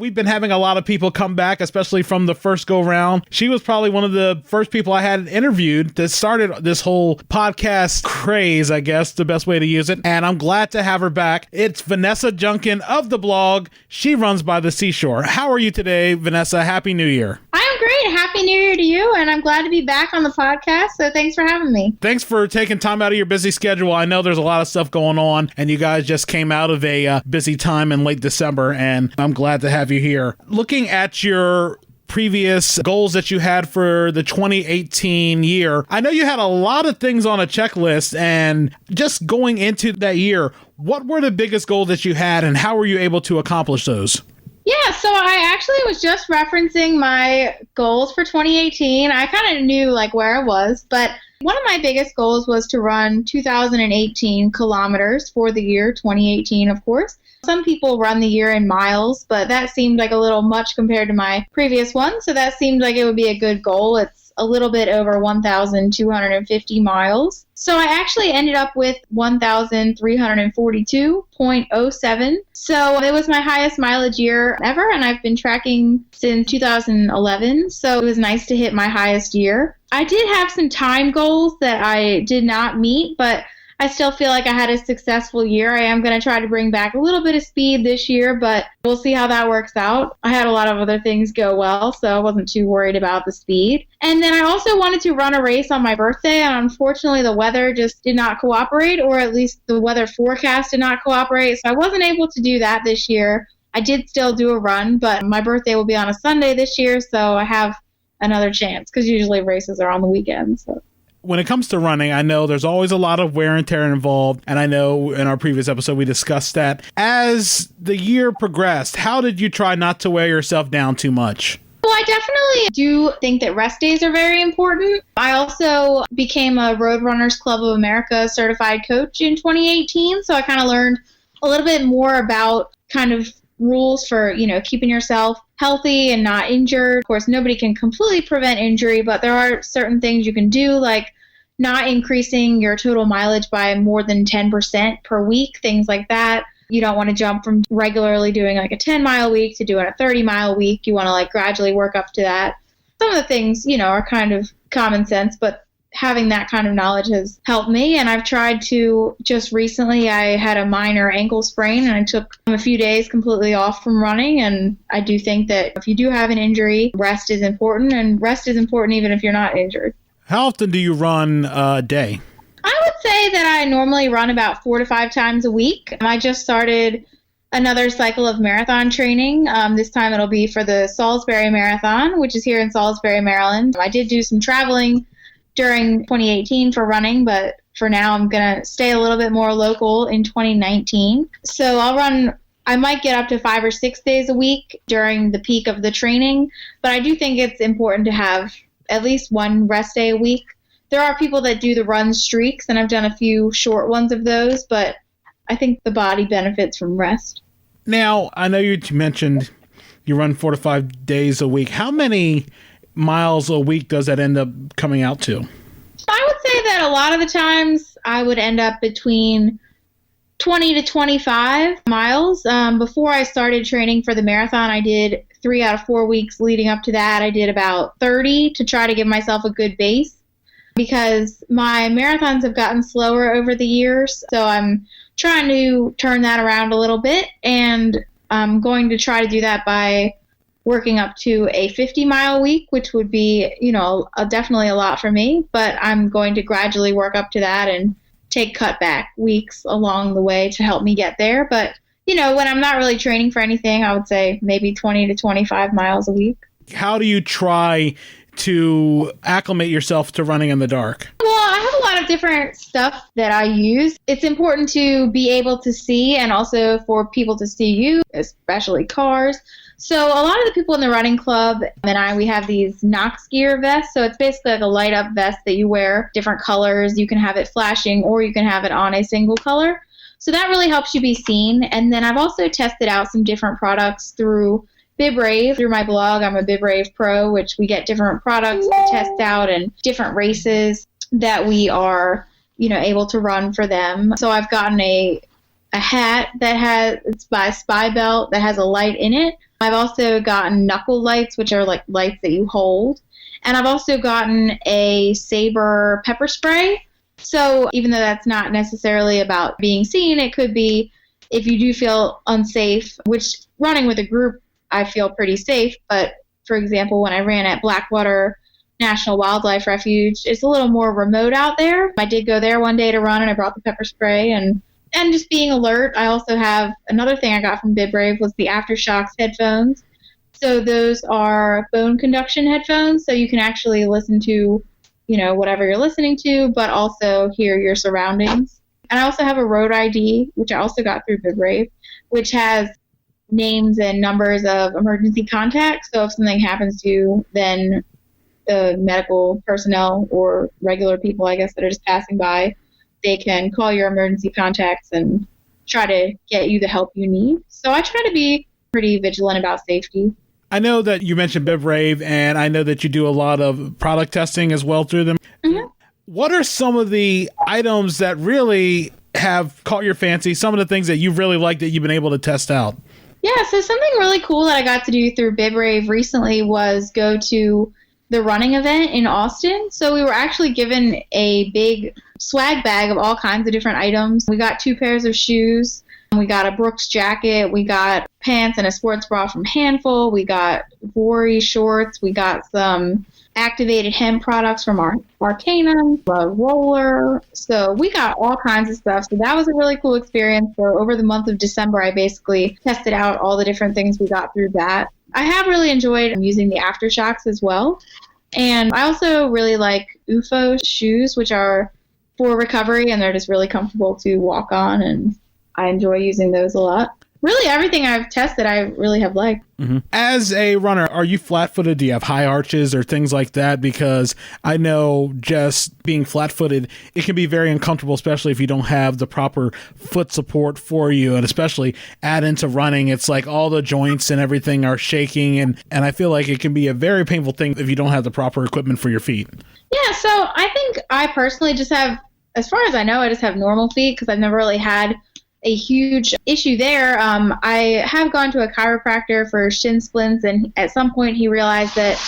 We've been having a lot of people come back, especially from the first go round. She was probably one of the first people I had interviewed that started this whole podcast craze, I guess, the best way to use it. And I'm glad to have her back. It's Vanessa Junkin of the blog. She runs by the seashore. How are you today, Vanessa? Happy New Year. I'm great. Happy New Year to you. And I'm glad to be back on the podcast. So thanks for having me. Thanks for taking time out of your busy schedule. I know there's a lot of stuff going on, and you guys just came out of a busy time in late December, and I'm glad to have you here. Looking at your previous goals that you had for the 2018 year, I know you had a lot of things on a checklist, and just going into that year, what were the biggest goals that you had, and how were you able to accomplish those? Yeah, so I actually was just referencing my goals for 2018. I kind of knew where I was, but one of my biggest goals was to run 2018 kilometers for the year 2018, of course. Some people run the year in miles, but that seemed like a little much compared to my previous one, so that seemed like it would be a good goal. It's a little bit over 1,250 miles. So I actually ended up with 1,342.07. So it was my highest mileage year ever, and I've been tracking since 2011. So it was nice to hit my highest year. I did have some time goals that I did not meet, but I still feel like I had a successful year. I am going to try to bring back a little bit of speed this year, but we'll see how that works out. I had a lot of other things go well, so I wasn't too worried about the speed. And then I also wanted to run a race on my birthday, and unfortunately the weather just did not cooperate, or at least the weather forecast did not cooperate, so I wasn't able to do that this year. I did still do a run, but my birthday will be on a Sunday this year, so I have another chance, because usually races are on the weekend. So. When it comes to running, I know there's always a lot of wear and tear involved, and I know in our previous episode we discussed that. As the year progressed, how did you try not to wear yourself down too much? Well, I definitely do think that rest days are very important. I also became a Roadrunners Club of America certified coach in 2018, so I kind of learned a little bit more about kind of rules for, keeping yourself healthy and not injured. Of course, nobody can completely prevent injury, but there are certain things you can do, like not increasing your total mileage by more than 10% per week, things like that. You don't want to jump from regularly doing a 10-mile week to doing a 30-mile week. You want to gradually work up to that. Some of the things, are kind of common sense, but having that kind of knowledge has helped me. And I've tried to, just recently I had a minor ankle sprain and I took a few days completely off from running. And I do think that if you do have an injury, rest is important, and rest is important even if you're not injured. How often do you run a day? I would say that I normally run about 4 to 5 times a week. I just started another cycle of marathon training. This time it'll be for the Salisbury Marathon, which is here in Salisbury, Maryland. I did do some traveling during 2018 for running, but for now I'm going to stay a little bit more local in 2019. So I might get up to 5 or 6 days a week during the peak of the training, but I do think it's important to have at least one rest day a week. There are people that do the run streaks, and I've done a few short ones of those, but I think the body benefits from rest. Now, I know you mentioned you run 4 to 5 days a week. How many miles a week does that end up coming out to? I would say that a lot of the times I would end up between 20 to 25 miles. Before I started training for the marathon, I did 3 out of 4 weeks leading up to that. I did about 30 to try to give myself a good base, because my marathons have gotten slower over the years. So I'm trying to turn that around a little bit, and I'm going to try to do that by working up to a 50-mile week, which would be, definitely a lot for me, but I'm going to gradually work up to that and take cutback weeks along the way to help me get there. But, when I'm not really training for anything, I would say maybe 20 to 25 miles a week. How do you try to acclimate yourself to running in the dark? Well, I have a lot of different stuff that I use. It's important to be able to see, and also for people to see you, especially cars. So a lot of the people in the running club and we have these Nox gear vests. So it's basically like a light up vest that you wear, different colors. You can have it flashing or you can have it on a single color. So that really helps you be seen. And then I've also tested out some different products through BibRave. Through my blog, I'm a BibRave Pro, which we get different products to test out and different races that we are, able to run for them. So I've gotten a hat that it's by Spy Belt that has a light in it. I've also gotten knuckle lights, which are like lights that you hold. And I've also gotten a Saber pepper spray. So even though that's not necessarily about being seen, it could be if you do feel unsafe, which running with a group, I feel pretty safe. But for example, when I ran at Blackwater National Wildlife Refuge, it's a little more remote out there. I did go there one day to run, and I brought the pepper spray and just being alert. I also have another thing I got from BibRave was the Aftershocks Headphones. So those are bone conduction headphones, so you can actually listen to, whatever you're listening to, but also hear your surroundings. And I also have a Road ID, which I also got through BibRave, which has names and numbers of emergency contacts. So if something happens to you, then the medical personnel or regular people, I guess, that are just passing by, they can call your emergency contacts and try to get you the help you need. So I try to be pretty vigilant about safety. I know that you mentioned BibRave, and I know that you do a lot of product testing as well through them. Mm-hmm. What are some of the items that really have caught your fancy, some of the things that you really like that you've been able to test out? Yeah, so something really cool that I got to do through BibRave recently was go to the running event in Austin. So we were actually given a big swag bag of all kinds of different items. We got 2 pairs of shoes. We got a Brooks jacket. We got pants and a sports bra from Handful. We got Vori shorts. We got some activated hemp products from Arcanum, a roller. So we got all kinds of stuff. So that was a really cool experience. So over the month of December, I basically tested out all the different things we got through that. I have really enjoyed using the Aftershocks as well. And I also really like UFO shoes, which are for recovery, and they're just really comfortable to walk on, and I enjoy using those a lot. Really, everything I've tested, I really have liked. Mm-hmm. As a runner, are you flat-footed? Do you have high arches or things like that? Because I know just being flat-footed, it can be very uncomfortable, especially if you don't have the proper foot support for you. And especially add into running, it's like all the joints and everything are shaking. And I feel like it can be a very painful thing if you don't have the proper equipment for your feet. Yeah, so I think I personally just have, as far as I know, I just have normal feet because I've never really had a huge issue there. I have gone to a chiropractor for shin splints, and at some point he realized that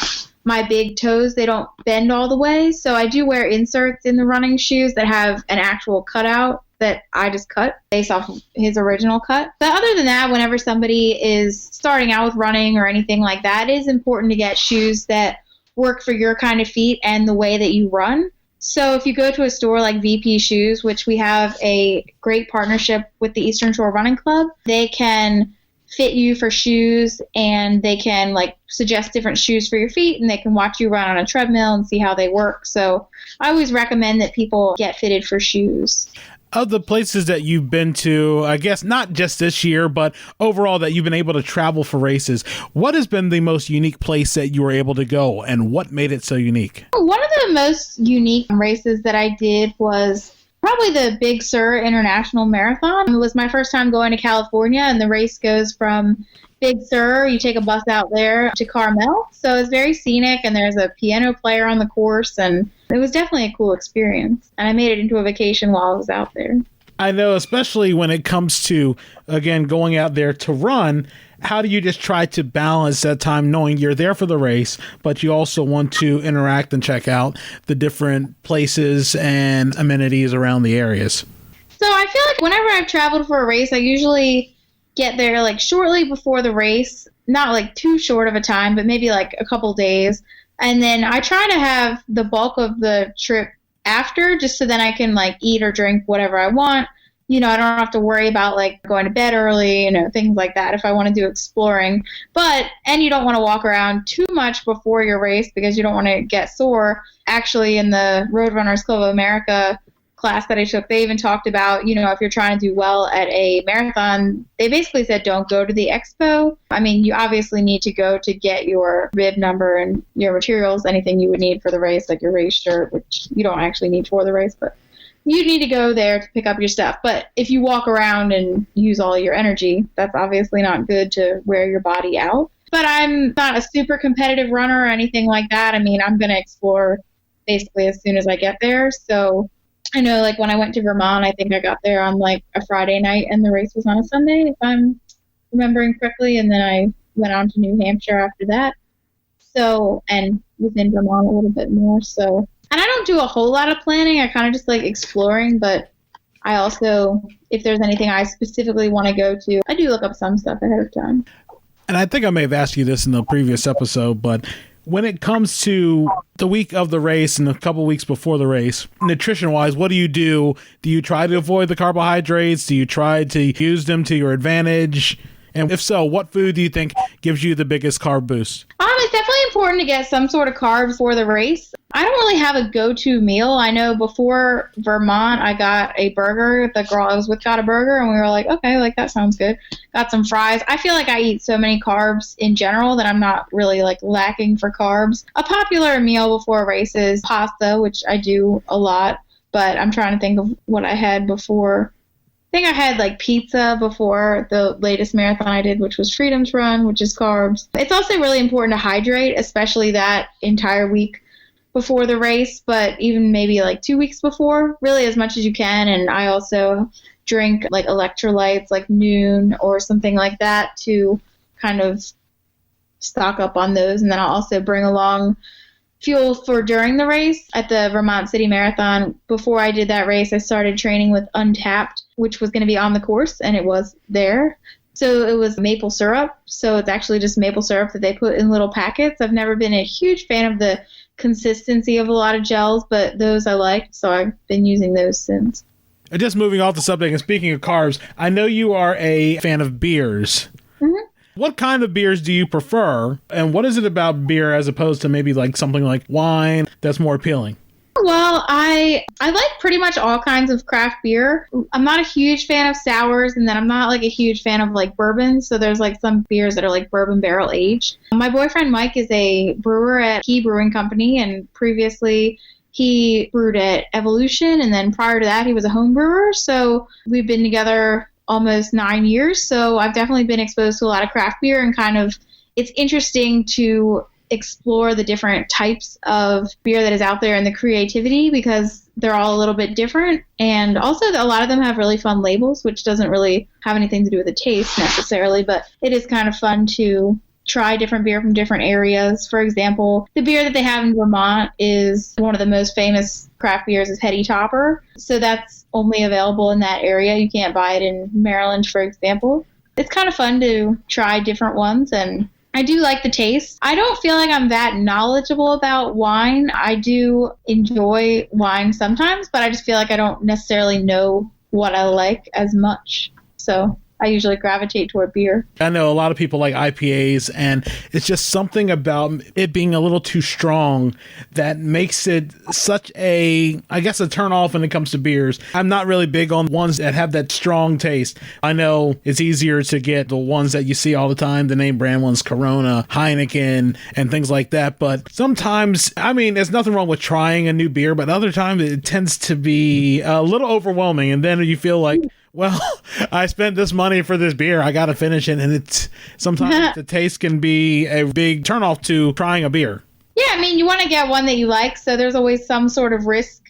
my big toes, they don't bend all the way. So I do wear inserts in the running shoes that have an actual cutout that I just cut based off of his original cut. But other than that, whenever somebody is starting out with running or anything like that, it is important to get shoes that work for your kind of feet and the way that you run. So if you go to a store like VP Shoes, which we have a great partnership with the Eastern Shore Running Club, they can fit you for shoes, and they can suggest different shoes for your feet, and they can watch you run on a treadmill and see how they work. So I always recommend that people get fitted for shoes. Of the places that you've been to, I guess not just this year, but overall that you've been able to travel for races, what has been the most unique place that you were able to go, and what made it so unique? One of the most unique races that I did was probably the Big Sur International Marathon. It was my first time going to California, and the race goes from Big Sur, you take a bus out there to Carmel. So it's very scenic, and there's a piano player on the course, and it was definitely a cool experience. And I made it into a vacation while I was out there. I know, especially when it comes to, again, going out there to run, how do you just try to balance that time knowing you're there for the race, but you also want to interact and check out the different places and amenities around the areas? So I feel like whenever I've traveled for a race, I usually get there shortly before the race, not too short of a time, but maybe a couple days. And then I try to have the bulk of the trip after, just so then I can eat or drink whatever I want. I don't have to worry about going to bed early, things like that if I want to do exploring. And you don't want to walk around too much before your race because you don't want to get sore. Actually, in the Roadrunners Club of America class that I took, they even talked about, if you're trying to do well at a marathon, they basically said don't go to the expo. I mean, you obviously need to go to get your bib number and your materials, anything you would need for the race, like your race shirt, which you don't actually need for the race, but you need to go there to pick up your stuff. But if you walk around and use all your energy, that's obviously not good to wear your body out. But I'm not a super competitive runner or anything like that. I mean, I'm going to explore basically as soon as I get there. So I know when I went to Vermont, I think I got there on a Friday night, and the race was on a Sunday, if I'm remembering correctly. And then I went on to New Hampshire after that. So, and was in Vermont a little bit more. So, and I don't do a whole lot of planning. I kind of just like exploring, but I also, if there's anything I specifically want to go to, I do look up some stuff ahead of time. And I think I may have asked you this in the previous episode, but when it comes to the week of the race and a couple weeks before the race, nutrition-wise, what do you do? Do you try to avoid the carbohydrates? Do you try to use them to your advantage? And if so, what food do you think gives you the biggest carb boost? It's definitely important to get some sort of carbs for the race. I don't really have a go-to meal. I know before Vermont, I got a burger. The girl I was with got a burger, and we were like, okay, like that sounds good. Got some fries. I feel like I eat so many carbs in general that I'm not really like lacking for carbs. A popular meal before a race is pasta, which I do a lot, but I'm trying to think of what I had before. I think I had like pizza before the latest marathon I did, which was Freedom's Run, which is carbs. It's also really important to hydrate, especially that entire week before the race, but even maybe like 2 weeks before, really as much as you can. And I also drink like electrolytes like noon or something like that to kind of stock up on those. And then I'll also bring along fuel for during the race. At the Vermont City Marathon, before I did that race, I started training with Untapped, which was going to be on the course, and it was there. So it was maple syrup. So it's actually just maple syrup that they put in little packets. I've never been a huge fan of the consistency of a lot of gels, but those I liked, so I've been using those since. And just moving off the subject, and speaking of carbs, I know you are a fan of beers. Mm-hmm. What kind of beers do you prefer, and what is it about beer as opposed to maybe like something like wine that's more appealing? Well, I like pretty much all kinds of craft beer. I'm not a huge fan of sours, and then I'm not like a huge fan of like bourbon. So there's like some beers that are like bourbon barrel aged. My boyfriend Mike is a brewer at Key Brewing Company, and previously he brewed at Evolution, and then prior to that he was a home brewer. So we've been together almost 9 years. So I've definitely been exposed to a lot of craft beer, and kind of it's interesting to explore the different types of beer that is out there and the creativity, because they're all a little bit different. And also a lot of them have really fun labels, which doesn't really have anything to do with the taste necessarily, but it is kind of fun to try different beer from different areas. For example, the beer that they have in Vermont is one of the most famous craft beers is Heady Topper. So that's only available in that area. You can't buy it in Maryland, for example. It's kind of fun to try different ones, and I do like the taste. I don't feel like I'm that knowledgeable about wine. I do enjoy wine sometimes, but I just feel like I don't necessarily know what I like as much. So I usually gravitate toward beer. I know a lot of people like IPAs, and it's just something about it being a little too strong that makes it such a turn off when it comes to beers. I'm not really big on ones that have that strong taste. I know it's easier to get the ones that you see all the time, the name brand ones, Corona, Heineken, and things like that. But sometimes, there's nothing wrong with trying a new beer, but other times it tends to be a little overwhelming, and then you feel like, well, I spent this money for this beer, I got to finish it. And it's sometimes the taste can be a big turnoff to trying a beer. Yeah, you want to get one that you like. So there's always some sort of risk,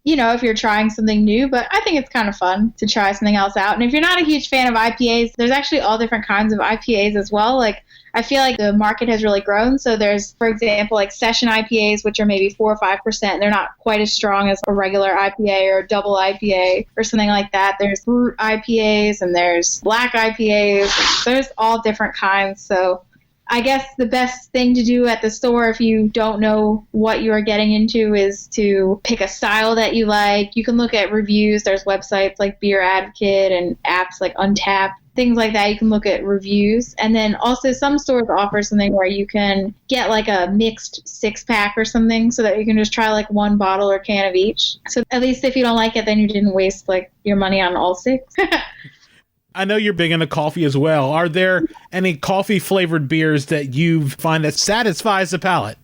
if you're trying something new. But I think it's kind of fun to try something else out. And if you're not a huge fan of IPAs, there's actually all different kinds of IPAs as well. Like, I feel like the market has really grown. So there's, for example, like session IPAs, which are maybe 4 or 5%. They're not quite as strong as a regular IPA or a double IPA or something like that. There's brute IPAs and there's black IPAs. There's all different kinds. So I guess the best thing to do at the store if you don't know what you are getting into is to pick a style that you like. You can look at reviews. There's websites like Beer Advocate and apps like Untapped. Things like that. You can look at reviews. And then also some stores offer something where you can get like a mixed 6-pack or something so that you can just try like one bottle or can of each. So at least if you don't like it, then you didn't waste like your money on all 6. I know you're big into coffee as well. Are there any coffee flavored beers that you find that satisfies the palate?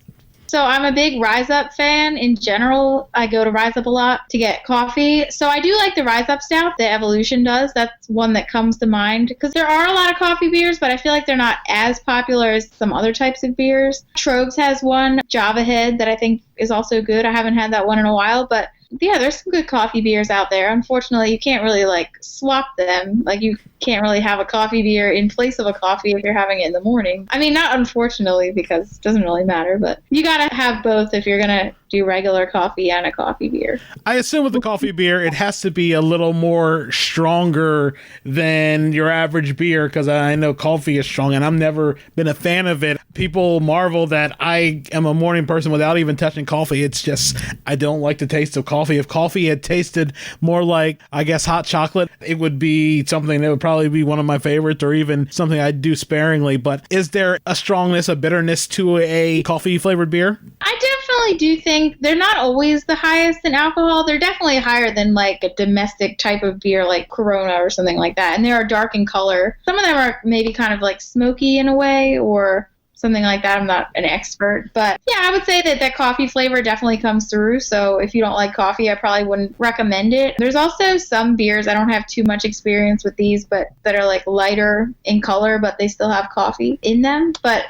So I'm a big Rise Up fan. In general, I go to Rise Up a lot to get coffee. So I do like the Rise Up Stout that Evolution does. That's one that comes to mind because there are a lot of coffee beers, but I feel like they're not as popular as some other types of beers. Trogs has one, Java Head, that I think is also good. I haven't had that one in a while, but yeah, there's some good coffee beers out there. Unfortunately, you can't really like swap them. Like you can't really have a coffee beer in place of a coffee if you're having it in the morning. I mean, not unfortunately, because it doesn't really matter, but you gotta have both if you're gonna do regular coffee and a coffee beer. I assume with the coffee beer, it has to be a little more stronger than your average beer, because I know coffee is strong and I've never been a fan of it. People marvel that I am a morning person without even touching coffee. It's just, I don't like the taste of coffee. If coffee had tasted more like, I guess, hot chocolate, it would be something that would probably be one of my favorites, or even something I'd do sparingly. But is there a strongness, a bitterness to a coffee flavored beer? I definitely do think they're not always the highest in alcohol. They're definitely higher than like a domestic type of beer like Corona or something like that. And they are dark in color. Some of them are maybe kind of like smoky in a way or something like that. I'm not an expert. But yeah, I would say that that coffee flavor definitely comes through. So if you don't like coffee, I probably wouldn't recommend it. There's also some beers, I don't have too much experience with these, but that are like lighter in color, but they still have coffee in them. But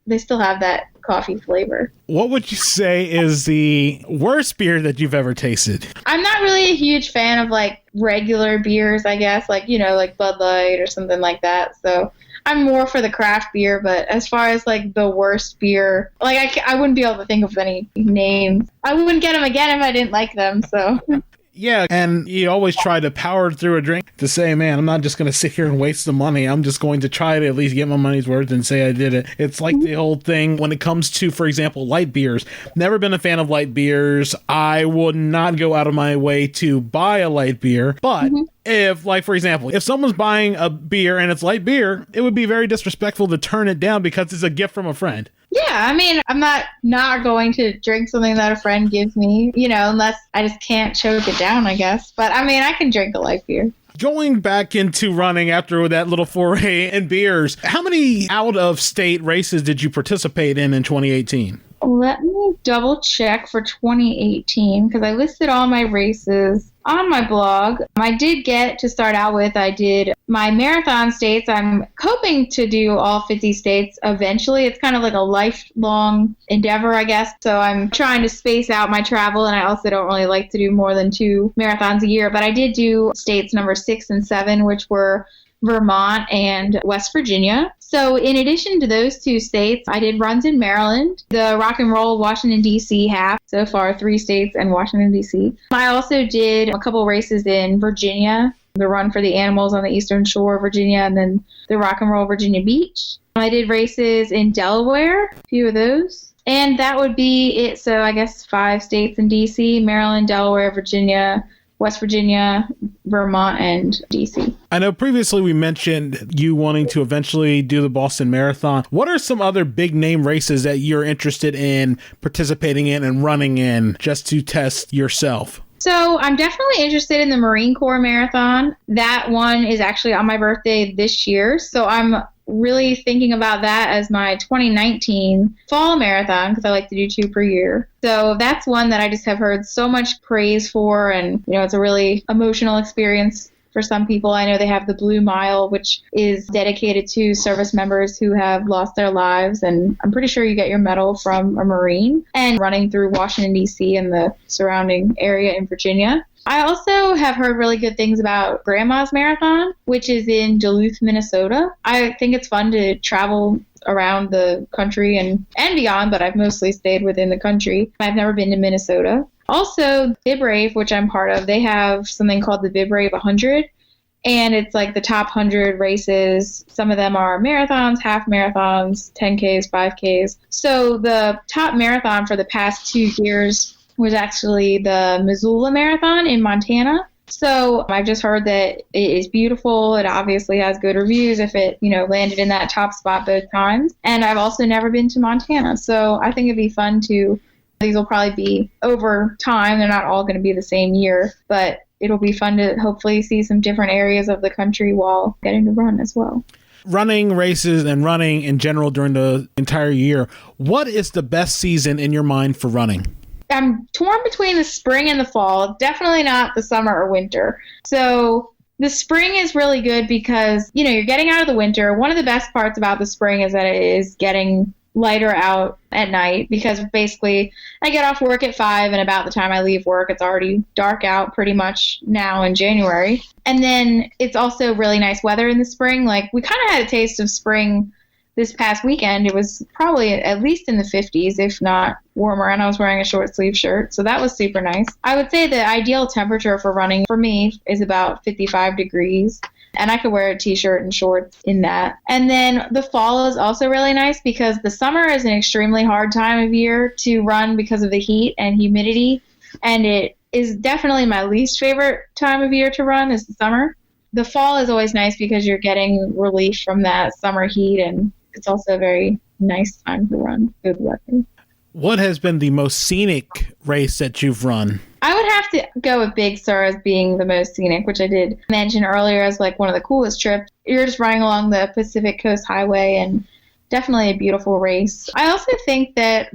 they still have that coffee flavor. What would you say is the worst beer that you've ever tasted? I'm not really a huge fan of like regular beers, I guess, like, you know, like Bud Light or something like that. So I'm more for the craft beer, but as far as like the worst beer, like I wouldn't be able to think of any names. I wouldn't get them again if I didn't like them, so... Yeah, and you always try to power through a drink to say, man, I'm not just going to sit here and waste the money. I'm just going to try to at least get my money's worth and say I did it. It's like the whole thing when it comes to, for example, light beers. Never been a fan of light beers. I would not go out of my way to buy a light beer, but... If, like, for example, if someone's buying a beer and it's light beer, it would be very disrespectful to turn it down because it's a gift from a friend. Yeah, I mean, I'm not going to drink something that a friend gives me, you know, unless I just can't choke it down, I guess. But, I mean, I can drink a light beer. Going back into running after that little foray in beers, how many out-of-state races did you participate in 2018? Let me double check for 2018 because I listed all my races on my blog. I did get to start out with, I did my marathon states. I'm hoping to do all 50 states eventually. It's kind of like a lifelong endeavor, I guess. So I'm trying to space out my travel, and I also don't really like to do more than 2 marathons a year. But I did do states number 6 and 7, which were Vermont and West Virginia. So in addition to those 2 states, I did runs in Maryland, the Rock and Roll Washington, D.C. half, so far 3 states and Washington, D.C. I also did a couple races in Virginia, the Run for the Animals on the Eastern Shore of Virginia, and then the Rock and Roll Virginia Beach. I did races in Delaware, a few of those. And that would be it. So I guess 5 states in D.C., Maryland, Delaware, Virginia, West Virginia, Vermont, and DC. I know previously we mentioned you wanting to eventually do the Boston Marathon. What are some other big name races that you're interested in participating in and running in just to test yourself? So I'm definitely interested in the Marine Corps Marathon. That one is actually on my birthday this year. So I'm really thinking about that as my 2019 fall marathon because I like to do 2 per year. So that's one that I just have heard so much praise for, and you know, it's a really emotional experience for some people. I know they have the Blue Mile, which is dedicated to service members who have lost their lives, and I'm pretty sure you get your medal from a Marine, and running through Washington, D.C. and the surrounding area in Virginia. I also have heard really good things about Grandma's Marathon, which is in Duluth, Minnesota. I think it's fun to travel around the country and beyond, but I've mostly stayed within the country. I've never been to Minnesota. Also, BibRave, which I'm part of, they have something called the BibRave 100, and it's like the top 100 races. Some of them are marathons, half marathons, 10Ks, 5Ks. So the top marathon for the past 2 years was actually the Missoula Marathon in Montana. So I've just heard that it is beautiful. It obviously has good reviews if it, you know, landed in that top spot both times. And I've also never been to Montana. So I think it'd be fun to, these will probably be over time. They're not all going to be the same year, but it'll be fun to hopefully see some different areas of the country while getting to run as well. Running races and running in general during the entire year, what is the best season in your mind for running? I'm torn between the spring and the fall, definitely not the summer or winter. So the spring is really good because, you know, you're getting out of the winter. One of the best parts about the spring is that it is getting lighter out at night because basically I get off work at 5 and about the time I leave work, it's already dark out pretty much now in January. And then it's also really nice weather in the spring. Like we kind of had a taste of spring this past weekend. It was probably at least in the 50s, if not warmer, and I was wearing a short sleeve shirt, so that was super nice. I would say the ideal temperature for running for me is about 55 degrees, and I could wear a t-shirt and shorts in that. And then the fall is also really nice because the summer is an extremely hard time of year to run because of the heat and humidity, and it is definitely my least favorite time of year to run is the summer. The fall is always nice because you're getting relief from that summer heat, and it's also a very nice time to run, good weather. What has been the most scenic race that you've run? I would have to go with Big Sur as being the most scenic, which I did mention earlier as like one of the coolest trips. You're just running along the Pacific Coast Highway and definitely a beautiful race. I also think that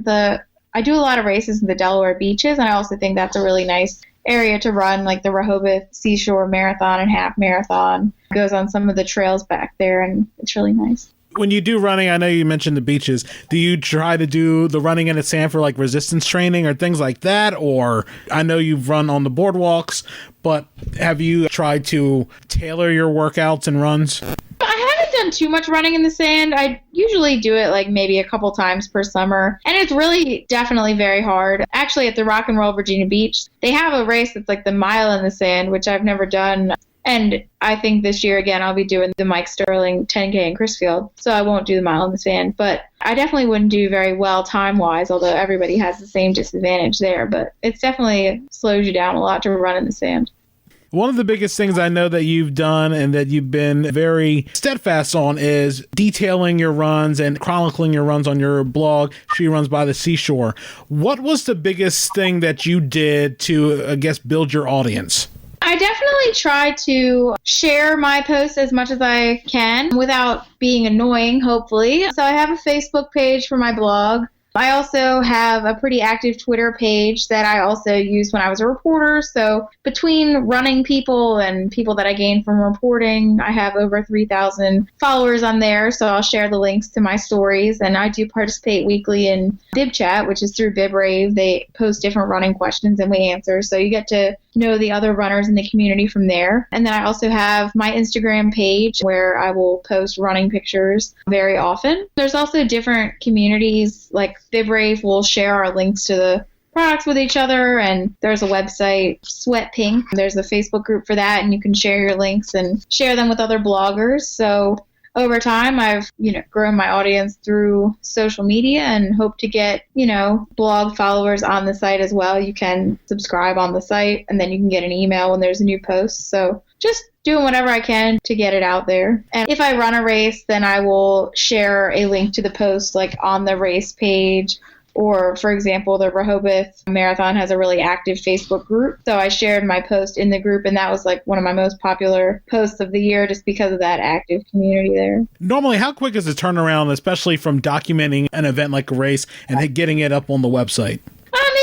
I do a lot of races in the Delaware beaches, and I also think that's a really nice area to run, like the Rehoboth Seashore Marathon and Half Marathon. It goes on some of the trails back there, and it's really nice. When you do running, I know you mentioned the beaches. Do you try to do the running in the sand for like resistance training or things like that? Or I know you've run on the boardwalks, but have you tried to tailor your workouts and runs? I haven't done too much running in the sand. I usually do it like maybe a couple times per summer. And it's really definitely very hard. Actually, at the Rock and Roll Virginia Beach, they have a race that's like the mile in the sand, which I've never done. And I think this year, again, I'll be doing the Mike Sterling 10K in Crisfield, so I won't do the mile in the sand. But I definitely wouldn't do very well time-wise, although everybody has the same disadvantage there. But it definitely slows you down a lot to run in the sand. One of the biggest things I know that you've done and that you've been very steadfast on is detailing your runs and chronicling your runs on your blog, She Runs by the Seashore. What was the biggest thing that you did to, I guess, build your audience? I definitely try to share my posts as much as I can without being annoying, hopefully. So I have a Facebook page for my blog. I also have a pretty active Twitter page that I also used when I was a reporter. So between running people and people that I gained from reporting, I have over 3,000 followers on there. So I'll share the links to my stories. And I do participate weekly in Bib Chat, which is through BibRave. They post different running questions and we answer. So you get to know the other runners in the community from there. And then I also have my Instagram page where I will post running pictures very often. There's also different communities, like BibRave will share our links to the products with each other, and there's a website, Sweat Pink. There's a Facebook group for that, and you can share your links and share them with other bloggers. So over time, I've, grown my audience through social media and hope to get, blog followers on the site as well. You can subscribe on the site and then you can get an email when there's a new post. So just doing whatever I can to get it out there. And if I run a race, then I will share a link to the post like on the race page. Or, for example, the Rehoboth Marathon has a really active Facebook group. So I shared my post in the group, and that was like one of my most popular posts of the year just because of that active community there. Normally, how quick is the turnaround, especially from documenting an event like a race and getting it up on the website?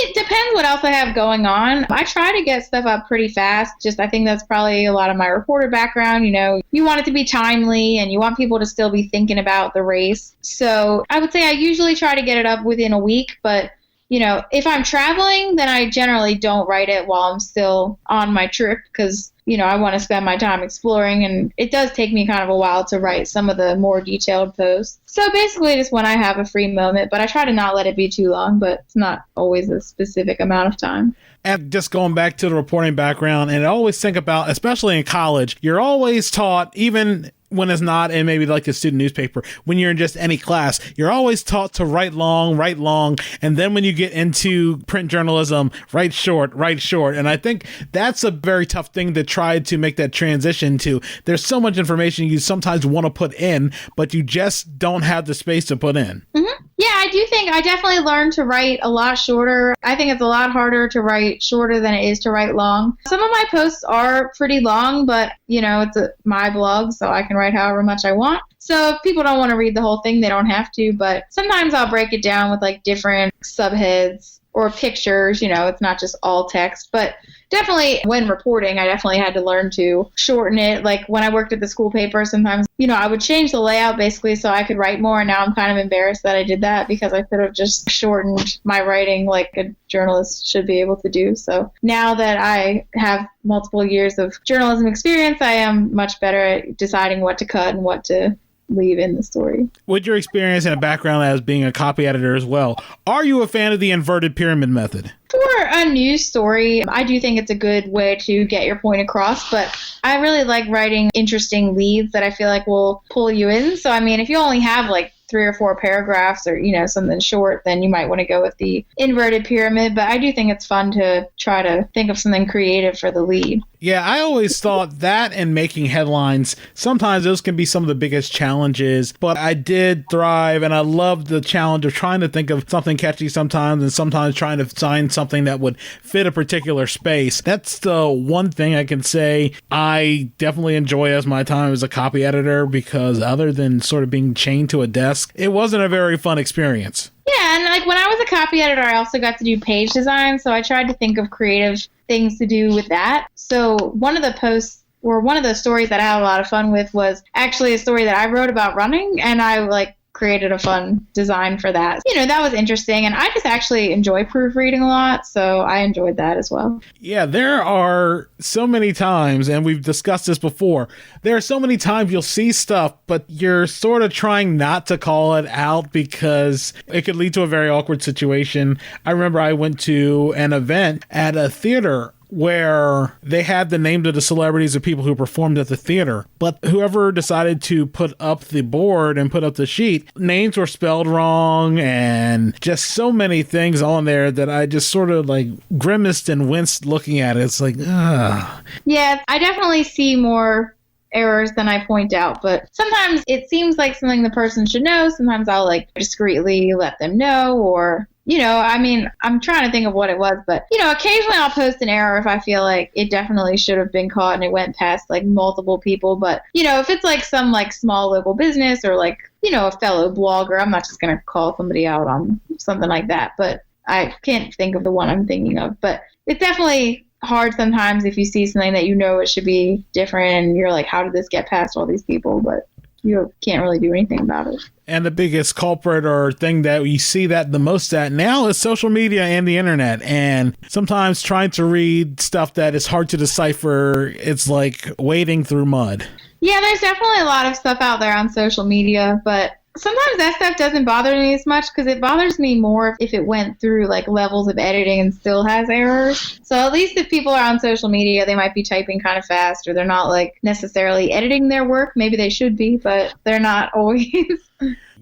It depends what else I have going on. I try to get stuff up pretty fast. I think that's probably a lot of my reporter background. You want it to be timely and you want people to still be thinking about the race. So I would say I usually try to get it up within a week, but if I'm traveling, then I generally don't write it while I'm still on my trip because, I want to spend my time exploring, and it does take me kind of a while to write some of the more detailed posts. So basically just when I have a free moment, but I try to not let it be too long, but it's not always a specific amount of time. And just going back to the reporting background, and I always think about, especially in college, you're always taught, even when it's not in maybe like a student newspaper, when you're in just any class, you're always taught to write long, and then when you get into print journalism, write short. And I think that's a very tough thing to try to make that transition to. There's so much information you sometimes want to put in, but you just don't have the space to put in. Mm-hmm. Yeah, I do think I definitely learned to write a lot shorter. I think it's a lot harder to write shorter than it is to write long. Some of my posts are pretty long, but, it's my blog, so I can write however much I want. So if people don't want to read the whole thing, they don't have to. But sometimes I'll break it down with like different subheads or pictures, it's not just all text. But definitely when reporting, I definitely had to learn to shorten it. Like when I worked at the school paper, sometimes, I would change the layout basically so I could write more. And now I'm kind of embarrassed that I did that because I could have just shortened my writing like a journalist should be able to do. So now that I have multiple years of journalism experience, I am much better at deciding what to cut and what to leave in the story. With your experience and a background as being a copy editor as well, are you a fan of the inverted pyramid method? For a news story, I do think it's a good way to get your point across, but I really like writing interesting leads that I feel like will pull you in. So, if you only have like 3 or 4 paragraphs or, something short, then you might want to go with the inverted pyramid. But I do think it's fun to try to think of something creative for the lead. Yeah, I always thought that and making headlines, sometimes those can be some of the biggest challenges, but I did thrive and I loved the challenge of trying to think of something catchy sometimes and sometimes trying to find something that would fit a particular space. That's the one thing I can say I definitely enjoy as my time as a copy editor, because other than sort of being chained to a desk, it wasn't a very fun experience. Yeah, and like when I was a copy editor, I also got to do page design, so I tried to think of creative things to do with that. So one of the posts, or one of the stories that I had a lot of fun with, was actually a story that I wrote about running, and I created a fun design for that. That was interesting, and I just actually enjoy proofreading a lot, so I enjoyed that as well. Yeah, there are so many times, and we've discussed this before, there are so many times you'll see stuff, but you're sort of trying not to call it out because it could lead to a very awkward situation. I remember I went to an event at a theater where they had the names of the celebrities of people who performed at the theater, but whoever decided to put up the board and put up the sheet, names were spelled wrong and just so many things on there that I just sort of grimaced and winced looking at it. It's like, ugh. Yeah, I definitely see more errors than I point out, but sometimes it seems like something the person should know. Sometimes I'll discreetly let them know, or I'm trying to think of what it was, but, occasionally I'll post an error if I feel like it definitely should have been caught and it went past multiple people. But, if it's some small local business or a fellow blogger, I'm not just going to call somebody out on something like that. But I can't think of the one I'm thinking of. But it's definitely hard sometimes if you see something that it should be different and you're like, how did this get past all these people? But you can't really do anything about it. And the biggest culprit or thing that we see that the most at now is social media and the internet. And sometimes trying to read stuff that is hard to decipher, it's like wading through mud. Yeah, there's definitely a lot of stuff out there on social media, but sometimes that stuff doesn't bother me as much because it bothers me more if it went through levels of editing and still has errors. So at least if people are on social media, they might be typing kind of fast, or they're not necessarily editing their work. Maybe they should be, but they're not always.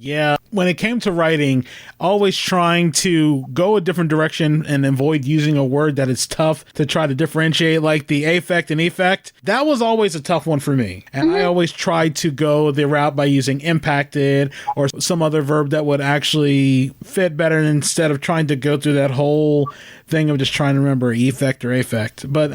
Yeah, when it came to writing, always trying to go a different direction and avoid using a word that is tough to try to differentiate, like the affect and effect. That was always a tough one for me. And I always tried to go the route by using impacted or some other verb that would actually fit better instead of trying to go through that whole thing of just trying to remember effect or affect. But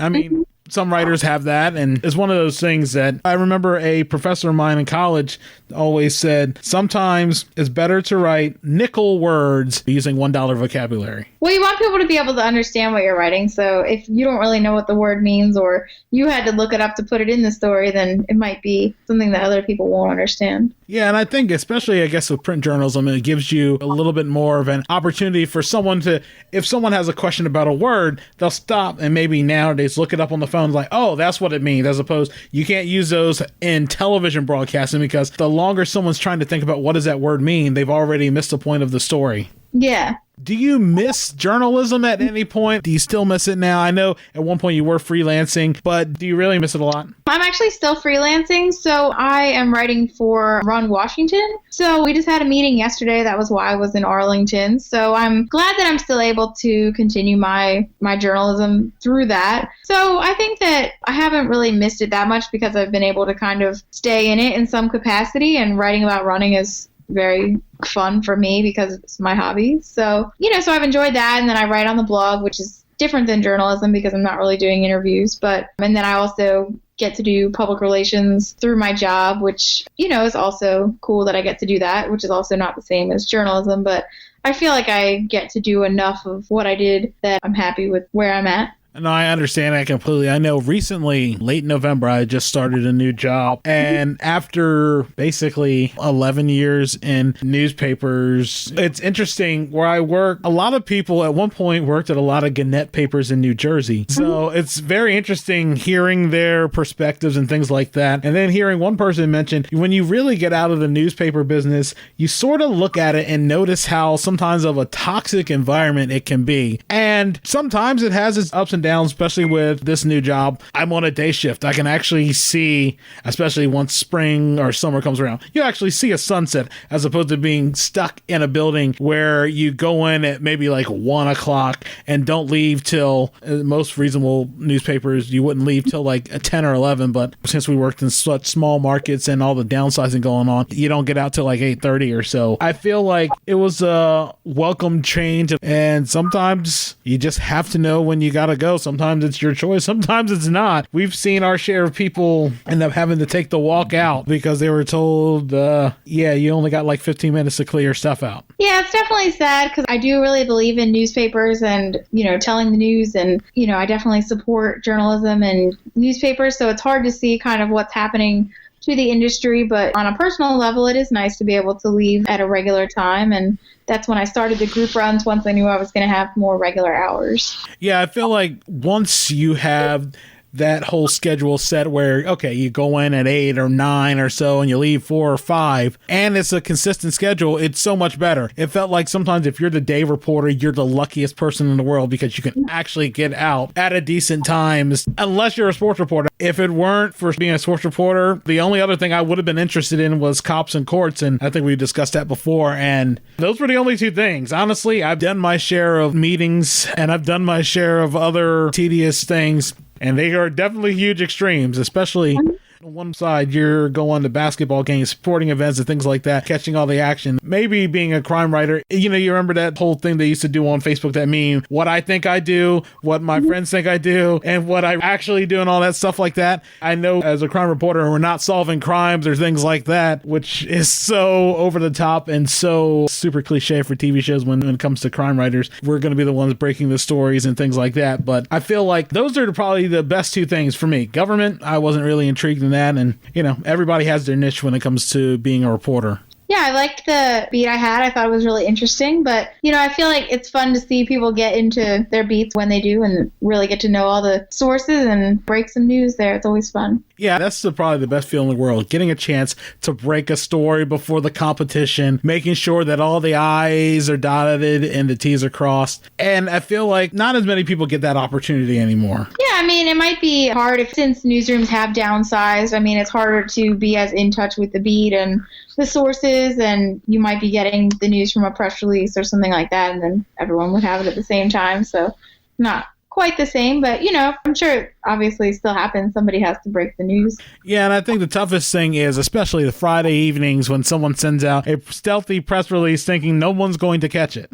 some writers have that, and it's one of those things that I remember a professor of mine in college always said, sometimes it's better to write nickel words using $1 vocabulary. Well, you want people to be able to understand what you're writing, so if you don't really know what the word means or you had to look it up to put it in the story, then it might be something that other people won't understand. Yeah, and I think especially, I guess, with print journalism, it gives you a little bit more of an opportunity for someone to, if someone has a question about a word, they'll stop and maybe nowadays look it up on the phone like, oh, that's what it means, as opposed you can't use those in television broadcasting because the longer someone's trying to think about what does that word mean, they've already missed the point of the story. Yeah. Do you miss journalism at any point? Do you still miss it now? I know at one point you were freelancing, but do you really miss it a lot? I'm actually still freelancing, so I am writing for Run Washington. So we just had a meeting yesterday. That was why I was in Arlington. So I'm glad that I'm still able to continue my journalism through that. So I think that I haven't really missed it that much because I've been able to kind of stay in it in some capacity, and writing about running is very fun for me because it's my hobby. So, so I've enjoyed that. And then I write on the blog, which is different than journalism because I'm not really doing interviews. And then I also get to do public relations through my job, which, is also cool that I get to do that, which is also not the same as journalism, but I feel like I get to do enough of what I did that I'm happy with where I'm at. No, I understand that completely. I know recently, late November, I just started a new job. And after basically 11 years in newspapers, it's interesting where I work. A lot of people at one point worked at a lot of Gannett papers in New Jersey. So it's very interesting hearing their perspectives and things like that. And then hearing one person mention, when you really get out of the newspaper business, you sort of look at it and notice how sometimes of a toxic environment it can be. And sometimes it has its ups and down, especially with this new job. I'm on a day shift. I can actually see, especially once spring or summer comes around, you actually see a sunset as opposed to being stuck in a building where you go in at maybe like 1 o'clock and don't leave till, most reasonable newspapers, you wouldn't leave till like 10 or 11. But since we worked in such small markets and all the downsizing going on, you don't get out till like 8:30 or so. I feel like it was a welcome change, and sometimes you just have to know when you gotta go. Sometimes it's your choice. Sometimes it's not. We've seen our share of people end up having to take the walk out because they were told, you only got like 15 minutes to clear stuff out. Yeah, it's definitely sad because I do really believe in newspapers and, telling the news. And, I definitely support journalism and newspapers. So it's hard to see kind of what's happening to the industry. But on a personal level, it is nice to be able to leave at a regular time. And that's when I started the group runs, once I knew I was going to have more regular hours. Yeah, I feel like once you have that whole schedule set where, okay, you go in at 8 or 9 or so and you leave 4 or 5, and it's a consistent schedule, it's so much better. It felt like sometimes if you're the day reporter, you're the luckiest person in the world because you can actually get out at a decent times, unless you're a sports reporter. If it weren't for being a sports reporter, the only other thing I would have been interested in was cops and courts, and I think we discussed that before, and those were the only two things. Honestly, I've done my share of meetings, and I've done my share of other tedious things, and they are definitely huge extremes, especially on one side, you're going to basketball games, sporting events, and things like that, catching all the action. Maybe being a crime writer, you remember that whole thing they used to do on Facebook, that meme, what I think I do, what my friends think I do, and what I actually do, and all that stuff like that. I know as a crime reporter, we're not solving crimes or things like that, which is so over the top and so super cliche for TV shows when it comes to crime writers. We're going to be the ones breaking the stories and things like that. But I feel like those are probably the best two things for me. Government, I wasn't really intrigued in that. And, everybody has their niche when it comes to being a reporter. Yeah, I liked the beat I had. I thought it was really interesting. But, I feel like it's fun to see people get into their beats when they do and really get to know all the sources and break some news there. It's always fun. Yeah, that's probably the best feeling in the world, getting a chance to break a story before the competition, making sure that all the I's are dotted and the T's are crossed. And I feel like not as many people get that opportunity anymore. Yeah, it might be hard since newsrooms have downsized. It's harder to be as in touch with the beat and the sources, and you might be getting the news from a press release or something like that, and then everyone would have it at the same time. So not quite the same, but I'm sure it obviously still happens. Somebody has to break the news. Yeah, and I think the toughest thing is especially the Friday evenings when someone sends out a stealthy press release thinking no one's going to catch it.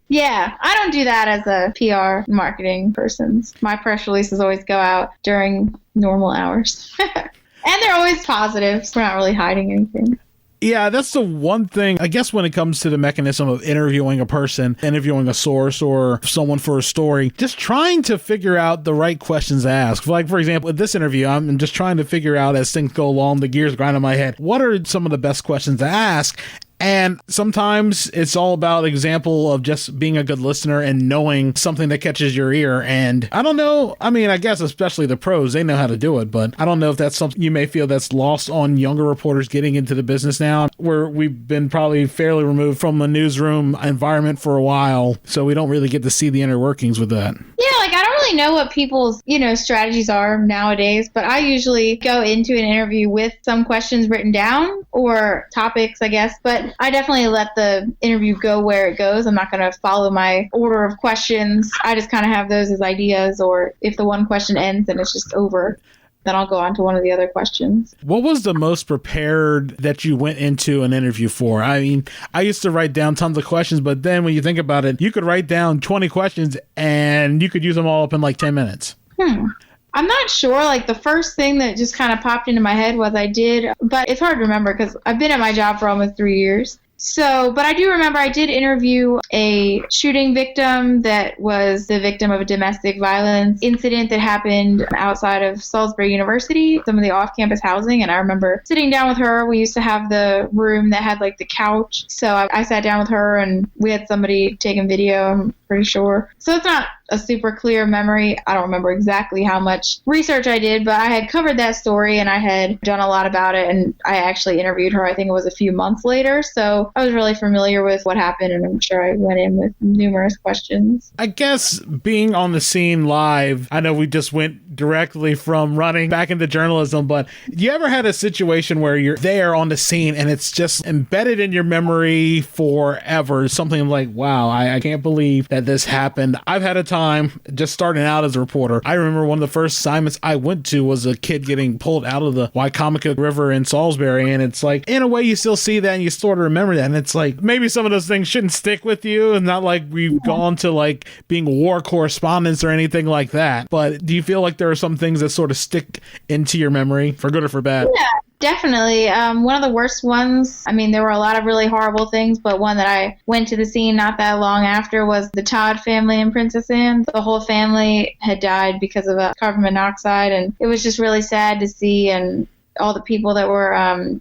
Yeah, I don't do that as a PR marketing person. My press releases always go out during normal hours. And they're always positive, so we're not really hiding anything. Yeah, that's the one thing, I guess, when it comes to the mechanism of interviewing a person, interviewing a source or someone for a story, just trying to figure out the right questions to ask. Like, for example, in this interview, I'm just trying to figure out as things go along, the gears grind in my head, what are some of the best questions to ask? And sometimes it's all about example of just being a good listener and knowing something that catches your ear. And I don't know, I guess especially the pros, they know how to do it, but I don't know if that's something you may feel that's lost on younger reporters getting into the business now, where we've been probably fairly removed from the newsroom environment for a while, so we don't really get to see the inner workings with that. Yeah, I don't really know what people's, strategies are nowadays, but I usually go into an interview with some questions written down or topics, I guess, but I definitely let the interview go where it goes. I'm not going to follow my order of questions. I just kind of have those as ideas, or if the one question ends and it's just over, then I'll go on to one of the other questions. What was the most prepared that you went into an interview for? I used to write down tons of questions, but then when you think about it, you could write down 20 questions and you could use them all up in like 10 minutes. I'm not sure. Like the first thing that just kind of popped into my head was I did, but it's hard to remember because I've been at my job for almost 3 years. So, but I do remember I did interview a shooting victim that was the victim of a domestic violence incident that happened outside of Salisbury University, some of the off-campus housing. And I remember sitting down with her. We used to have the room that had like the couch. So I sat down with her and we had somebody taking video, I'm pretty sure. So it's not a super clear memory. I don't remember exactly how much research I did, but I had covered that story and I had done a lot about it. And I actually interviewed her, I think it was a few months later. So I was really familiar with what happened, and I'm sure I went in with numerous questions. I guess being on the scene live, I know we just went directly from running back into journalism, but you ever had a situation where you're there on the scene and it's just embedded in your memory forever? Something like, wow, I can't believe that this happened. I've had a time just starting out as a reporter. I remember one of the first assignments I went to was a kid getting pulled out of the Wycomico River in Salisbury, and it's like, in a way, you still see that and you sort of remember that, and it's like, maybe some of those things shouldn't stick with you, and not like we've gone to like being war correspondents or anything like that, but do you feel like there are some things that sort of stick into your memory, for good or for bad? Yeah. Definitely. One of the worst ones, I mean, there were a lot of really horrible things, but one that I went to the scene not that long after was the Todd family in Princess Anne. The whole family had died because of carbon monoxide, and it was just really sad to see, and all the people that were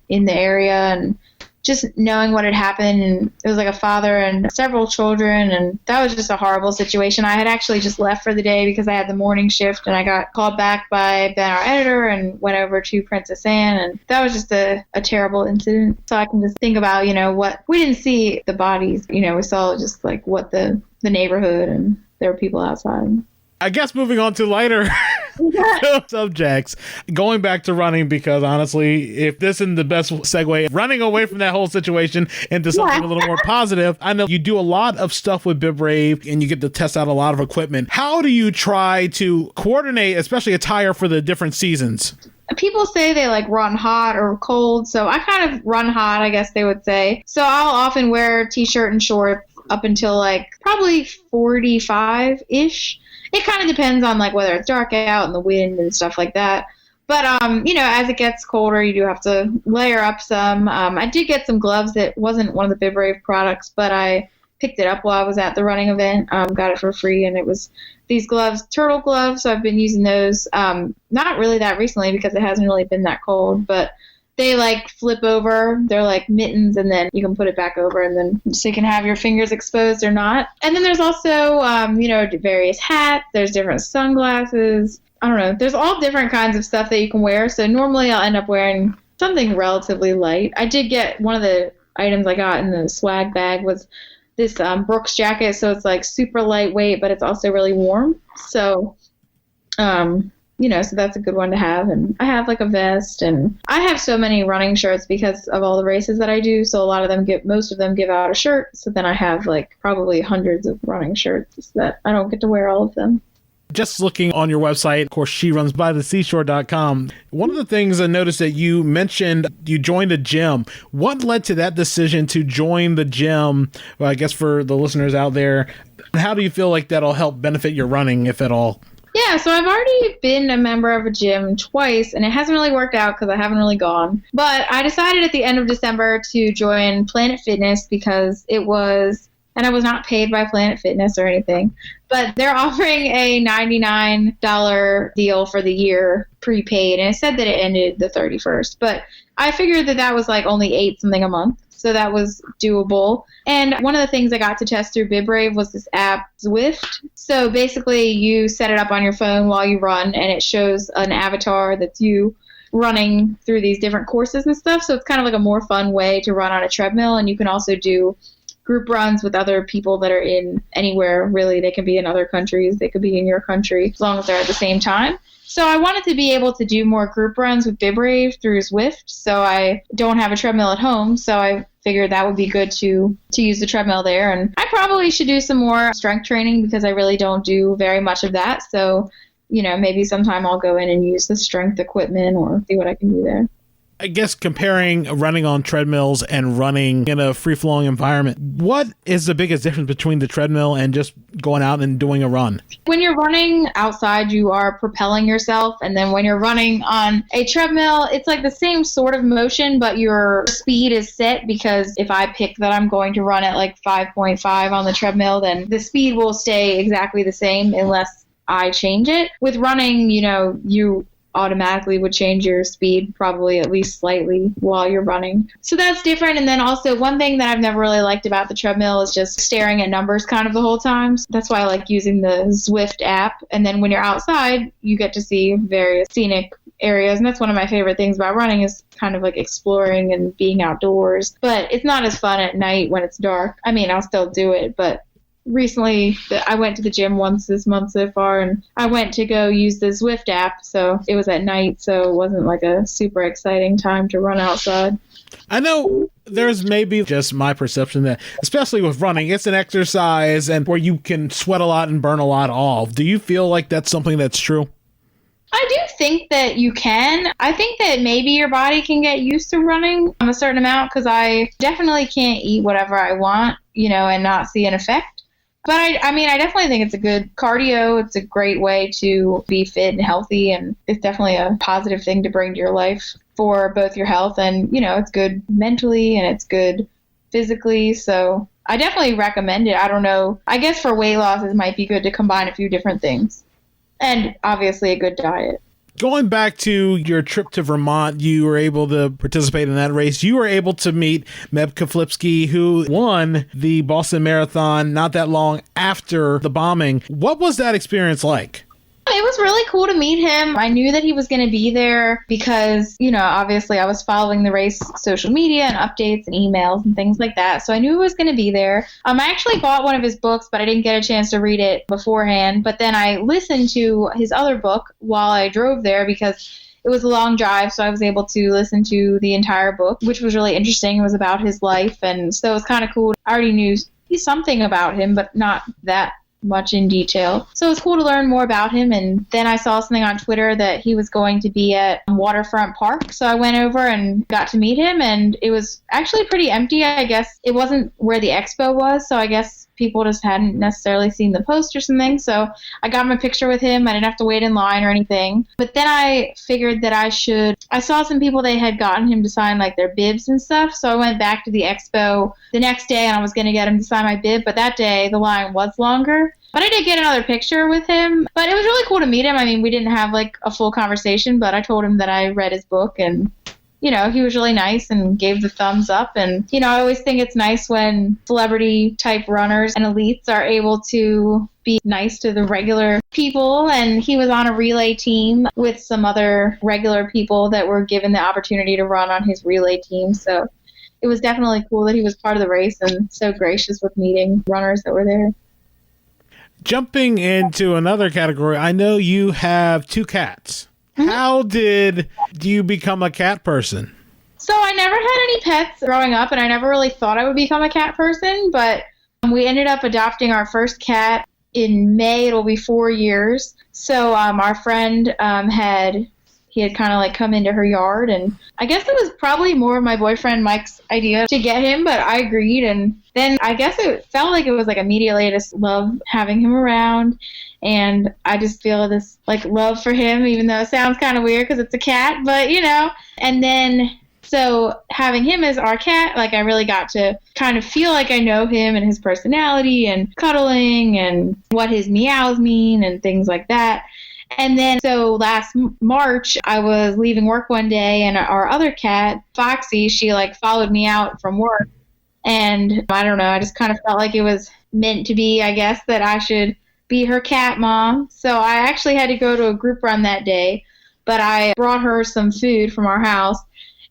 in the area, and just knowing what had happened. And it was like a father and several children, and that was just a horrible situation. I had actually just left for the day because I had the morning shift, and I got called back by Ben, our editor, and went over to Princess Anne, and that was just a terrible incident. So I can just think about, what we didn't see the bodies, we saw just like what the neighborhood, and there were people outside. I guess moving on to lighter subjects, going back to running, because honestly, if this isn't the best segue, running away from that whole situation into something a little more positive, I know you do a lot of stuff with BibRave and you get to test out a lot of equipment. How do you try to coordinate, especially attire for the different seasons? People say they like run hot or cold, so I kind of run hot, I guess they would say. So I'll often wear a t-shirt and shorts up until like probably 45-ish. It kind of depends on like whether it's dark out and the wind and stuff like that. But, as it gets colder, you do have to layer up some. I did get some gloves that wasn't one of the BibRave products, but I picked it up while I was at the running event. Got it for free, and it was these gloves, turtle gloves. So I've been using those, not really that recently because it hasn't really been that cold, but they like flip over. They're like mittens, and then you can put it back over, and then so you can have your fingers exposed or not. And then there's also, various hats. There's different sunglasses. I don't know. There's all different kinds of stuff that you can wear. So normally I'll end up wearing something relatively light. I did get one of the items I got in the swag bag was this Brooks jacket. So it's like super lightweight, but it's also really warm. So, so that's a good one to have. And I have like a vest, and I have so many running shirts because of all the races that I do. So most of them give out a shirt. So then I have like probably hundreds of running shirts that I don't get to wear all of them. Just looking on your website, of course, sherunsbytheseashore.com. One of the things I noticed that you mentioned, you joined a gym. What led to that decision to join the gym? Well, I guess for the listeners out there, how do you feel like that'll help benefit your running, if at all? Yeah, so I've already been a member of a gym twice, and it hasn't really worked out because I haven't really gone. But I decided at the end of December to join Planet Fitness because it was, and I was not paid by Planet Fitness or anything, but they're offering a $99 deal for the year prepaid, and it said that it ended the 31st. But I figured that was like only $8 something a month. So that was doable. And one of the things I got to test through BibRave was this app, Zwift. So basically you set it up on your phone while you run, and it shows an avatar that's you running through these different courses and stuff. So it's kind of like a more fun way to run on a treadmill. And you can also do group runs with other people that are in anywhere, really. They can be in other countries. They could be in your country, as long as they're at the same time. So I wanted to be able to do more group runs with BibRave through Zwift, so I don't have a treadmill at home, so I figured that would be good to use the treadmill there. And I probably should do some more strength training because I really don't do very much of that. So, maybe sometime I'll go in and use the strength equipment or see what I can do there. I guess comparing running on treadmills and running in a free-flowing environment, what is the biggest difference between the treadmill and just going out and doing a run? When you're running outside, you are propelling yourself. And then when you're running on a treadmill, it's like the same sort of motion, but your speed is set, because if I pick that I'm going to run at like 5.5 on the treadmill, then the speed will stay exactly the same unless I change it. With running, you automatically would change your speed probably at least slightly while you're running. So that's different. And then also one thing that I've never really liked about the treadmill is just staring at numbers kind of the whole time. So that's why I like using the Zwift app. And then when you're outside, you get to see various scenic areas. And that's one of my favorite things about running, is kind of like exploring and being outdoors. But it's not as fun at night when it's dark. I mean, I'll still do it, but recently I went to the gym once this month so far, and I went to go use the Zwift app, so it was at night, so it wasn't like a super exciting time to run outside. I know there's maybe just my perception that, especially with running, it's an exercise and where you can sweat a lot and burn a lot off. Do you feel like that's something that's true? I do think that you can. I think that maybe your body can get used to running a certain amount, because I definitely can't eat whatever I want, and not see an effect. But I definitely think it's a good cardio. It's a great way to be fit and healthy, and it's definitely a positive thing to bring to your life for both your health and, it's good mentally and it's good physically. So I definitely recommend it. I don't know. I guess for weight loss, it might be good to combine a few different things, and obviously a good diet. Going back to your trip to Vermont, you were able to participate in that race. You were able to meet Meb Keflezighi, who won the Boston Marathon not that long after the bombing. What was that experience like? It was really cool to meet him. I knew that he was going to be there because, obviously I was following the race social media and updates and emails and things like that. So I knew he was going to be there. I actually bought one of his books, but I didn't get a chance to read it beforehand. But then I listened to his other book while I drove there, because it was a long drive, so I was able to listen to the entire book, which was really interesting. It was about his life, and so it was kind of cool. I already knew something about him, but not that much in detail. So it was cool to learn more about him. And then I saw something on Twitter that he was going to be at Waterfront Park. So I went over and got to meet him, and it was actually pretty empty. I guess it wasn't where the expo was, so I guess people just hadn't necessarily seen the post or something. So I got my picture with him. I didn't have to wait in line or anything. But then I figured that I saw some people, they had gotten him to sign like their bibs and stuff. So I went back to the expo the next day, and I was going to get him to sign my bib. But that day the line was longer. But I did get another picture with him. But it was really cool to meet him. I mean, we didn't have like a full conversation, but I told him that I read his book, and he was really nice and gave the thumbs up. And, I always think it's nice when celebrity type runners and elites are able to be nice to the regular people. And he was on a relay team with some other regular people that were given the opportunity to run on his relay team. So it was definitely cool that he was part of the race and so gracious with meeting runners that were there. Jumping into another category, I know you have 2 cats. Mm-hmm. How did you become a cat person? So I never had any pets growing up, and I never really thought I would become a cat person, but we ended up adopting our first cat in May. It'll be 4 years. So our friend he had kind of like come into her yard, and I guess it was probably more my boyfriend Mike's idea to get him, but I agreed. And then I guess it felt like it was like immediately I just love having him around, and I just feel this like love for him, even though it sounds kind of weird because it's a cat, but and then so having him as our cat, like I really got to kind of feel like I know him and his personality and cuddling and what his meows mean and things like that. And then, so last March, I was leaving work one day, and our other cat, Foxy, she like followed me out from work. And I don't know, I just kind of felt like it was meant to be, I guess, that I should be her cat mom. So I actually had to go to a group run that day, but I brought her some food from our house.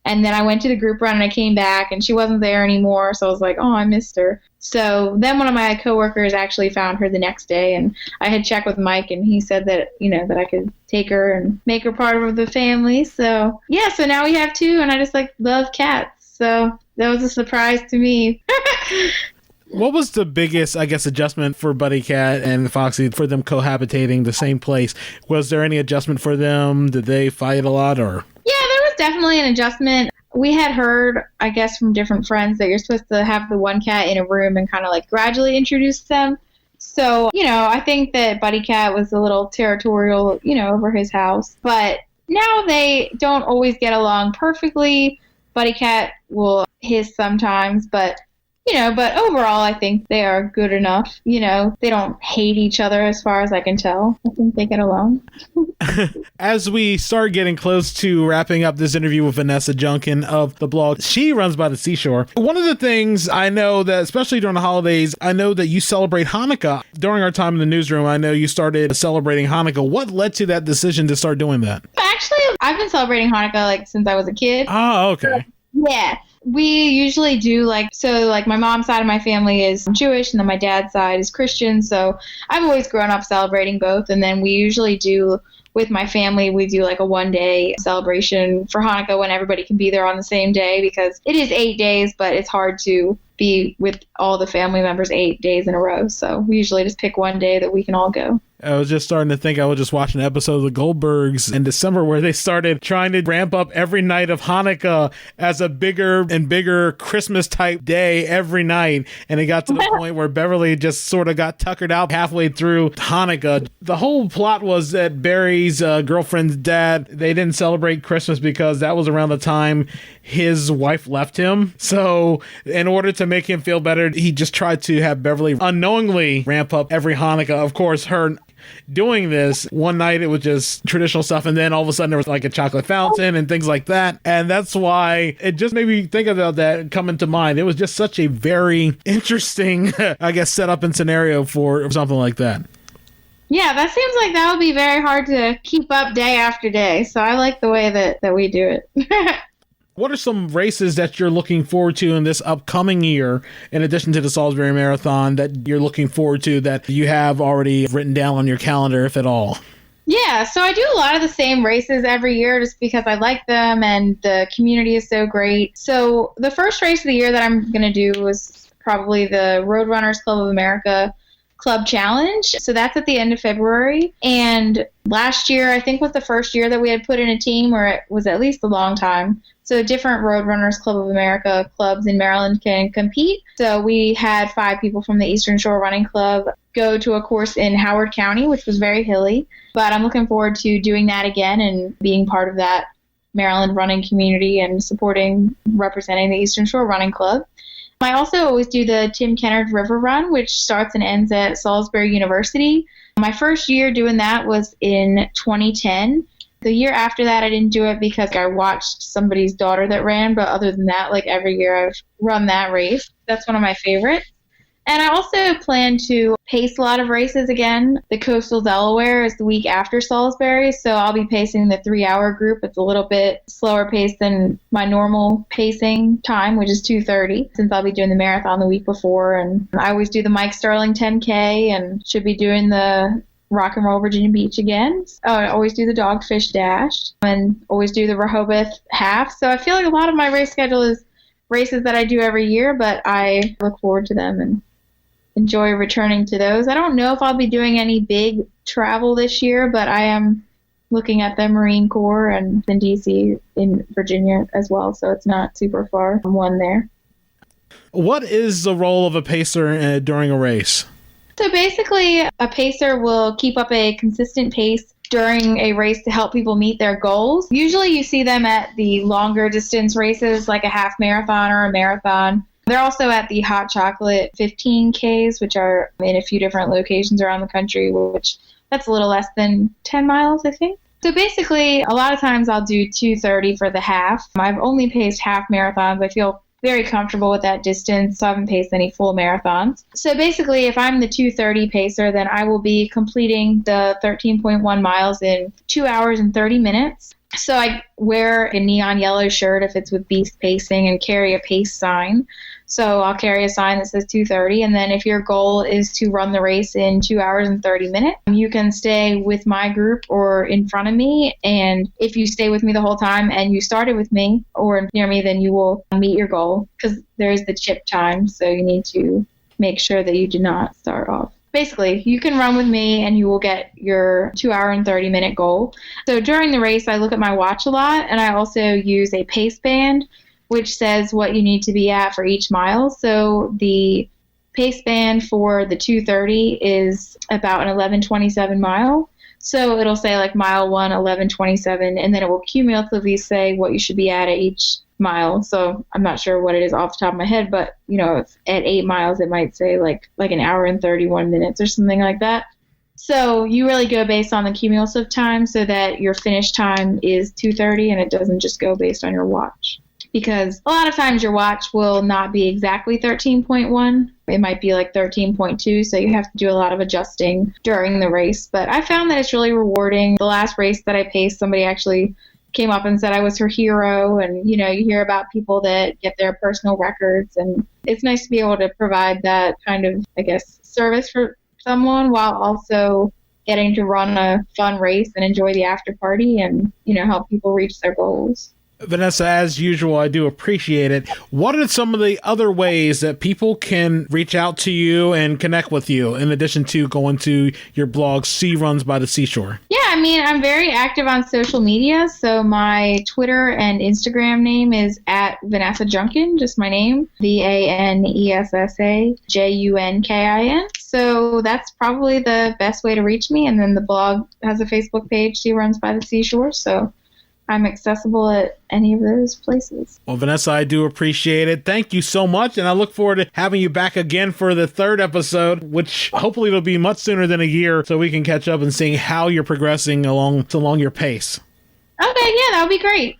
And then I went to the group run, and I came back, and she wasn't there anymore. So I was like, oh, I missed her. So then one of my coworkers actually found her the next day, and I had checked with Mike, and he said that, that I could take her and make her part of the family. So yeah, so now we have 2, and I just like love cats. So that was a surprise to me. What was the biggest, I guess, adjustment for Buddy Cat and Foxy for them cohabitating the same place? Was there any adjustment for them? Did they fight a lot, or? Yeah, there was definitely an adjustment. We had heard, I guess, from different friends that you're supposed to have the one cat in a room and kind of like gradually introduce them. So, I think that Buddy Cat was a little territorial, over his house. But now they don't always get along perfectly. Buddy Cat will hiss sometimes, but overall, I think they are good enough. They don't hate each other as far as I can tell. I think they get along. As we start getting close to wrapping up this interview with Vanessa Junkin of the blog, She Runs by the Seashore. One of the things I know that, especially during the holidays, I know that you celebrate Hanukkah. During our time in the newsroom, I know you started celebrating Hanukkah. What led to that decision to start doing that? Actually, I've been celebrating Hanukkah since I was a kid. Oh, okay. Yeah. We usually do my mom's side of my family is Jewish and then my dad's side is Christian. So I've always grown up celebrating both. And then we usually do, with my family, we do a one-day celebration for Hanukkah when everybody can be there on the same day, because it is 8 days, but it's hard to be with all the family members 8 days in a row. So we usually just pick one day that we can all go. I was just starting to think I was just watching an episode of the Goldbergs in December where they started trying to ramp up every night of Hanukkah as a bigger and bigger Christmas type day every night. And it got to the point where Beverly just sort of got tuckered out halfway through Hanukkah. The whole plot was that Barry's girlfriend's dad, they didn't celebrate Christmas because that was around the time his wife left him. So in order to make him feel better, he just tried to have Beverly unknowingly ramp up every Hanukkah. Of course, her doing this one night, it was just traditional stuff, and then all of a sudden there was a chocolate fountain and things like that, and that's why it just made me think about that and come into mind. It was just such a very interesting I guess setup and scenario for something like that. Yeah, that seems like that would be very hard to keep up day after day, so I like the way that we do it. What are some races that you're looking forward to in this upcoming year, in addition to the Salisbury Marathon, that you're looking forward to that you have already written down on your calendar, if at all? Yeah, so I do a lot of the same races every year just because I like them and the community is so great. So the first race of the year that I'm going to do is probably the Roadrunners Club of America Club Challenge. So that's at the end of February. And last year, I think, was the first year that we had put in a team, or it was at least a long time. So different Roadrunners Club of America clubs in Maryland can compete. So we had 5 people from the Eastern Shore Running Club go to a course in Howard County, which was very hilly. But I'm looking forward to doing that again and being part of that Maryland running community and representing the Eastern Shore Running Club. I also always do the Tim Kennard River Run, which starts and ends at Salisbury University. My first year doing that was in 2010. The year after that, I didn't do it because I watched somebody's daughter that ran. But other than that, every year I've run that race. That's one of my favorites. And I also plan to pace a lot of races again. The Coastal Delaware is the week after Salisbury, so I'll be pacing the 3-hour group. It's a little bit slower pace than my normal pacing time, which is 2:30, since I'll be doing the marathon the week before. And I always do the Mike Sterling 10K and should be doing the Rock and Roll Virginia Beach again. I always do the Dogfish Dash and always do the Rehoboth Half. So I feel like a lot of my race schedule is races that I do every year, but I look forward to them and enjoy returning to those. I don't know if I'll be doing any big travel this year, but I am looking at the Marine Corps and in DC in Virginia as well, so it's not super far from one there. What is the role of a pacer during a race? So basically, a pacer will keep up a consistent pace during a race to help people meet their goals. Usually you see them at the longer distance races, like a half marathon or a marathon. They're also at the Hot Chocolate 15Ks, which are in a few different locations around the country, which that's a little less than 10 miles, I think. So basically, a lot of times I'll do 2:30 for the half. I've only paced half marathons. I feel very comfortable with that distance, so I haven't paced any full marathons. So basically, if I'm the 2:30 pacer, then I will be completing the 13.1 miles in 2 hours and 30 minutes. So I wear a neon yellow shirt if it's with Beast Pacing and carry a pace sign. So I'll carry a sign that says 2:30, and then if your goal is to run the race in 2 hours and 30 minutes, you can stay with my group or in front of me, and if you stay with me the whole time and you started with me or near me, then you will meet your goal, because there is the chip time, so you need to make sure that you do not start off basically, you can run with me and you will get your 2 hour and 30-minute goal. So during the race, I look at my watch a lot, and I also use a pace band, which says what you need to be at for each mile. So the pace band for the 2:30 is about an 11:27 mile. So it'll say like mile 1, 11:27, and then it will cumulatively say what you should be at each mile. So I'm not sure what it is off the top of my head, but if at 8 miles, it might say like an hour and 31 minutes or something like that. So you really go based on the cumulative time so that your finish time is 2:30 and it doesn't just go based on your watch. Because a lot of times your watch will not be exactly 13.1. It might be like 13.2, so you have to do a lot of adjusting during the race. But I found that it's really rewarding. The last race that I paced, somebody actually came up and said I was her hero. And, you hear about people that get their personal records. And it's nice to be able to provide that kind of, service for someone while also getting to run a fun race and enjoy the after party and, help people reach their goals. Vanessa, as usual, I do appreciate it. What are some of the other ways that people can reach out to you and connect with you, in addition to going to your blog, Sea Runs by the Seashore? Yeah, I'm very active on social media. So my Twitter and Instagram name is at Vanessa Junkin, just my name, VANESSA JUNKIN. So that's probably the best way to reach me. And then the blog has a Facebook page, Sea Runs by the Seashore. So I'm accessible at any of those places. Well, Vanessa, I do appreciate it. Thank you so much. And I look forward to having you back again for the 3rd episode, which hopefully will be much sooner than a year, so we can catch up and see how you're progressing along your pace. Okay, yeah, that would be great.